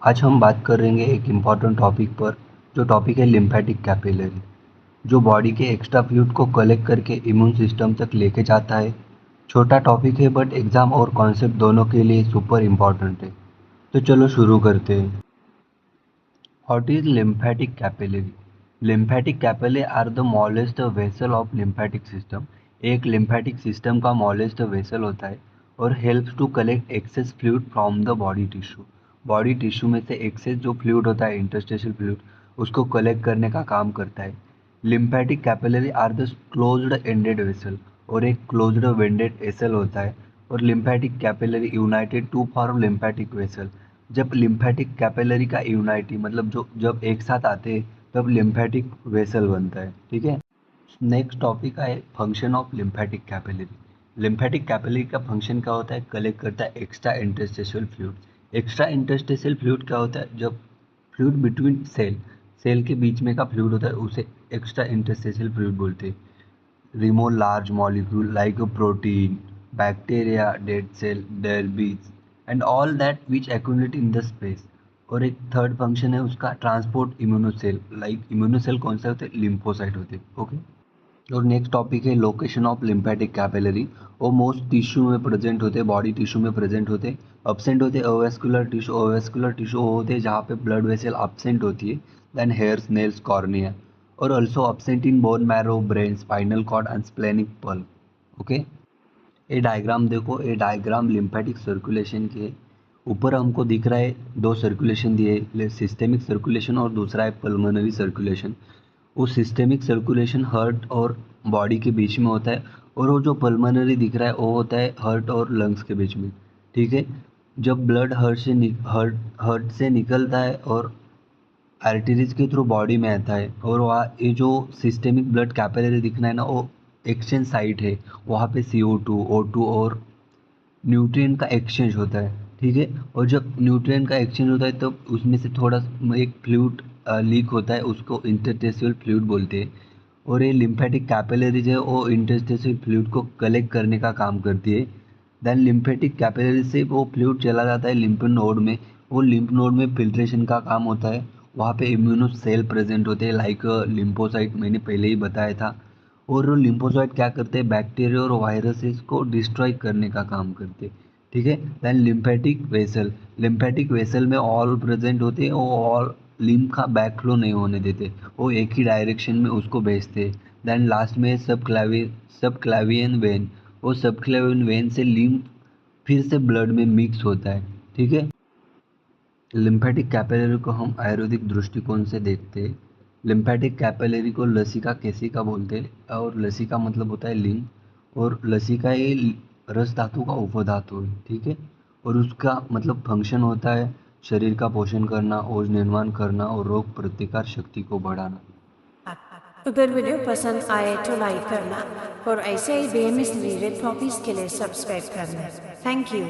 आज हम बात करेंगे एक इम्पॉर्टेंट टॉपिक पर, जो टॉपिक है लिम्फेटिक कैपिलरी, जो बॉडी के एक्स्ट्रा फ्लूइड को कलेक्ट करके इम्यून सिस्टम तक लेके जाता है। छोटा टॉपिक है बट एग्जाम और कॉन्सेप्ट दोनों के लिए सुपर इम्पॉर्टेंट है। तो चलो शुरू करते हैं। What is lymphatic capillary? Lymphatic capillary are the smallest vessel of lymphatic system. एक lymphatic सिस्टम का smallest वेसल होता है और helps to collect excess fluid from the body tissue. Body tissue में से एक्सेस जो फ्लूइड होता है, इंटरस्टिशियल फ्लूइड, उसको कलेक्ट करने का काम करता है। lymphatic capillary are the closed ended vessel, और एक क्लोज्ड वेंडेड वेसल होता है। और lymphatic capillary united to form lymphatic vessel. जब लिम्फेटिक कैपिलरी का यूनाइटी मतलब जो जब एक साथ आते हैं तब लिम्फेटिक वेसल बनता है। ठीक है। नेक्स्ट टॉपिक है function of lymphatic capillary. Lymphatic capillary का फंक्शन क्या होता है? कलेक्ट करता है extra interstitial fluid. Extra interstitial fluid क्या होता है? जब फ्लूइड बिटवीन सेल, सेल के बीच में का फ्लूइड होता है उसे एक्स्ट्रा इंटरस्टिशियल फ्लूइड बोलते हैं। remove large molecule like a protein, bacteria, dead cell, derbies and all that which accumulate in the space। और एक थर्ड फंक्शन है उसका ट्रांसपोर्ट इम्यूनोसेल। लाइक इम्यूनोसेल कौन से होते हैं? लिम्फोसाइट होते हैं। ओके। और नेक्स्ट टॉपिक है लोकेशन ऑफ लिम्फेटिक कैपिलरी। वो मोस्ट टिश्यू में प्रेजेंट होते हैं, बॉडी टिश्यू में प्रेजेंट होते हैं। अब्सेंट होते हैं अवेस्कुलर टिश्यू। अवेस्कुलर टिश्यू वो होते हैं जहाँ पे ब्लड वेसल अब्सेंट होती है। Then hairs, nails, cornea. और also absent in bone marrow, brain, spinal cord and splenic pulp. Okay. ये डायग्राम देखो, ये डायग्राम लिम्फेटिक सर्कुलेशन के ऊपर हमको दिख रहा है। दो सर्कुलेशन दिए, सिस्टेमिक सर्कुलेशन और दूसरा है पल्मोनरी सर्कुलेशन। वो सिस्टेमिक सर्कुलेशन हार्ट और बॉडी के बीच में होता है, और वो जो पल्मोनरी दिख रहा है वो होता है हार्ट और लंग्स के बीच में। ठीक है। जब ब्लड हार्ट से निकलता है और आर्टरीज के थ्रू बॉडी में आता है, और वहाँ ये जो सिस्टेमिक ब्लड कैपिलरी दिखना है ना, वो एक्सचेंज साइट है। वहाँ पे CO2, O2 और न्यूट्रिएंट का एक्सचेंज होता है। ठीक है। और जब न्यूट्रिएंट का एक्सचेंज होता है तो उसमें से थोड़ा एक फ्लूइड लीक होता है, उसको इंटरस्टिशियल फ्लूइड बोलते हैं। और ये लिम्फेटिक कैपिलरीज है, वो इंटरस्टिशियल फ्लूइड को कलेक्ट करने का काम करती है। देन लिम्फेटिक कैपिलरी से वो फ्लूइड चला जाता है लिम्फ नोड में। वो लिम्फ नोड में फिल्ट्रेशन का काम होता है। वहाँ पे इम्यूनो सेल प्रेजेंट होते हैं, लाइक लिम्फोसाइट, मैंने पहले ही बताया था। और लिम्फोसाइट क्या करते हैं? बैक्टीरिया और वायरसेस को डिस्ट्रॉय करने का काम करते हैं। ठीक है। Then lymphatic vessel, lymphatic vessel में ऑल प्रेजेंट होते हैं। वो ऑल लिम्फ का बैक फ्लो नहीं होने देते, वो एक ही डायरेक्शन में उसको भेजते हैं। देन लास्ट में सब क्लावियन वेन, वो सब क्लावियन वेन से लिम्फ फिर से ब्लड में मिक्स होता है। ठीक है। लिम्फेटिक कैपिलरी को हम आयुर्वेदिक दृष्टिकोण से देखते हैं। लिम्फेटिक कैपिलरी को लसिका केसिका बोलते हैं, और लसिका मतलब होता है लिम्फ, और लसिका ये रस धातु का उपधातु है। ठीक है। और उसका मतलब फंक्शन होता है शरीर का पोषण करना, ओज निर्माण करना और रोग प्रतिकार शक्ति को बढ़ाना। अगर वीडियो पसंद आए तो लाइक करना और ऐसे ही बेमिस रिलेटेड टॉपिक्स के लिए सब्सक्राइब करना। Thank you.